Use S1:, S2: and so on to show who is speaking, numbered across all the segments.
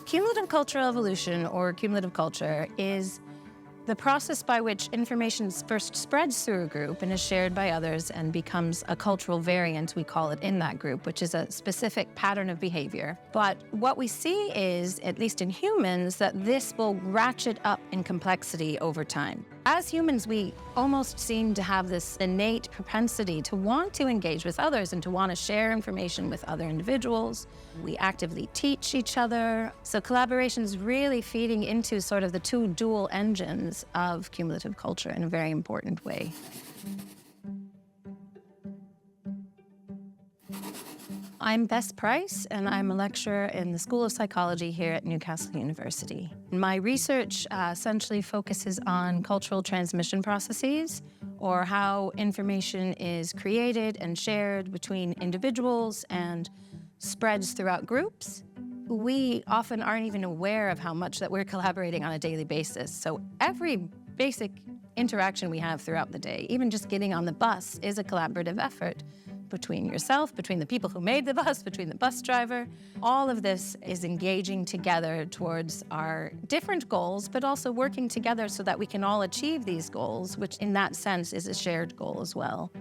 S1: Cumulative cultural evolution, or cumulative culture, is the process by which information first spreads through a group and is shared by others and becomes a cultural variant, we call it, in that group, which is a specific pattern of behavior. But what we see is, at least in humans, that this will ratchet up in complexity over time. As humans, we almost seem to have this innate propensity to want to engage with others and to want to share information with other individuals. We actively teach each other. So collaboration is really feeding into sort of the two dual engines of cumulative culture in a very important way. I'm Bess Price, and I'm a lecturer in the School of Psychology here at Newcastle University. My research essentially focuses on cultural transmission processes, or how information is created and shared between individuals and spreads throughout groups. We often aren't even aware of how much that we're collaborating on a daily basis. So every basic interaction we have throughout the day, even just getting on the bus, is a collaborative effort between yourself, between the people who made the bus, between the bus driver. All of this is engaging together towards our different goals, but also working together so that we can all achieve these goals, which in that sense is a shared goal as well.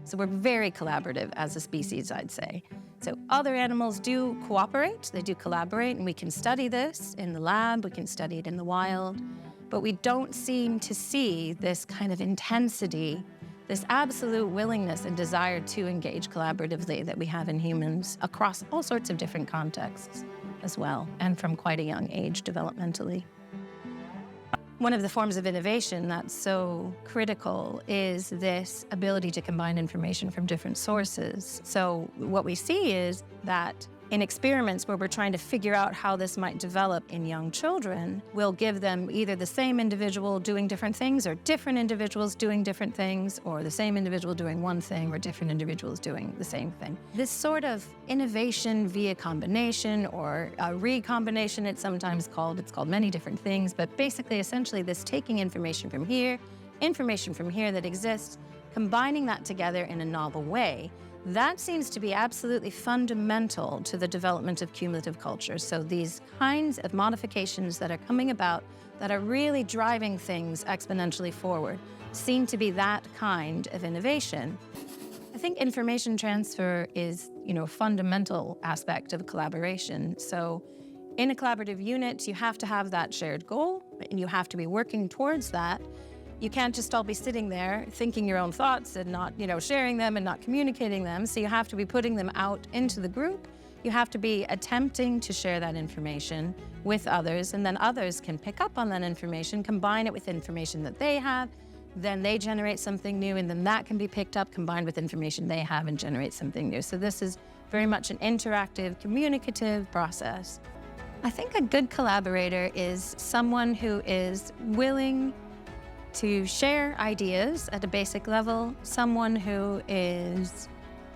S1: So we're very collaborative as a species, I'd say. So other animals do cooperate, they do collaborate, and we can study this in the lab, we can study it in the wild, but we don't seem to see this kind of intensity, this absolute willingness and desire to engage collaboratively that we have in humans across all sorts of different contexts as well, and from quite a young age developmentally. One of the forms of innovation that's so critical is this ability to combine information from different sources. So what we see is that in experiments where we're trying to figure out how this might develop in young children, we'll give them either the same individual doing different things, or different individuals doing different things, or the same individual doing one thing, or different individuals doing the same thing. This sort of innovation via combination, or a recombination it's sometimes called. It's called many different things, but basically, essentially, this taking information from here that exists, combining that together in a novel way. That seems to be absolutely fundamental to the development of cumulative culture. So these kinds of modifications that are coming about that are really driving things exponentially forward seem to be that kind of innovation. I think information transfer is, a fundamental aspect of collaboration. So in a collaborative unit, you have to have that shared goal, and you have to be working towards that. You can't just all be sitting there thinking your own thoughts and not, sharing them and not communicating them. So you have to be putting them out into the group. You have to be attempting to share that information with others, and then others can pick up on that information, combine it with information that they have, then they generate something new, and then that can be picked up, combined with information they have, and generate something new. So this is very much an interactive, communicative process. I think a good collaborator is someone who is willing to share ideas at a basic level, someone who is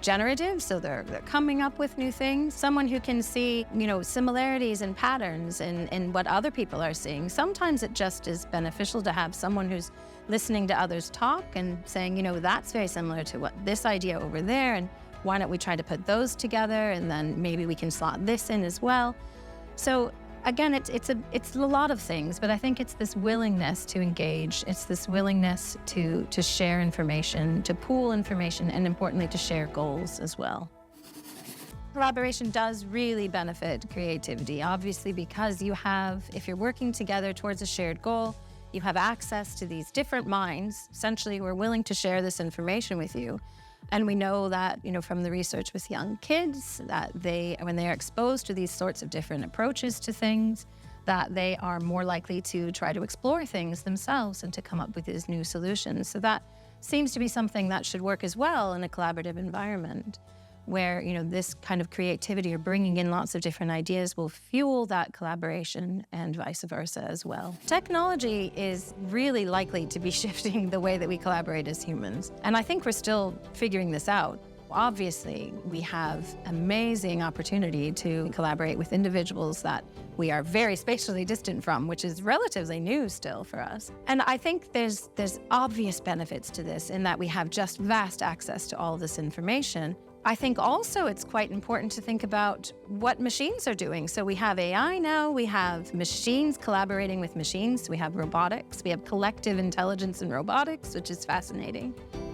S1: generative, so they're coming up with new things, someone who can see, similarities and patterns in what other people are seeing. Sometimes it just is beneficial to have someone who's listening to others talk and saying, that's very similar to what this idea over there, and why don't we try to put those together, and then maybe we can slot this in as well. So again, it's a lot of things, but I think it's this willingness to engage. It's this willingness to share information, to pool information, and importantly, to share goals as well. Collaboration does really benefit creativity, obviously, because if you're working together towards a shared goal, you have access to these different minds, essentially, who are willing to share this information with you. And we know that, from the research with young kids, that when they are exposed to these sorts of different approaches to things, that they are more likely to try to explore things themselves and to come up with these new solutions. So that seems to be something that should work as well in a collaborative environment, where, this kind of creativity or bringing in lots of different ideas will fuel that collaboration, and vice versa as well. Technology is really likely to be shifting the way that we collaborate as humans, and I think we're still figuring this out. Obviously, we have amazing opportunity to collaborate with individuals that we are very spatially distant from, which is relatively new still for us. And I think there's obvious benefits to this in that we have just vast access to all of this information. I think also it's quite important to think about what machines are doing. So we have AI now, we have machines collaborating with machines, we have robotics, we have collective intelligence in robotics, which is fascinating.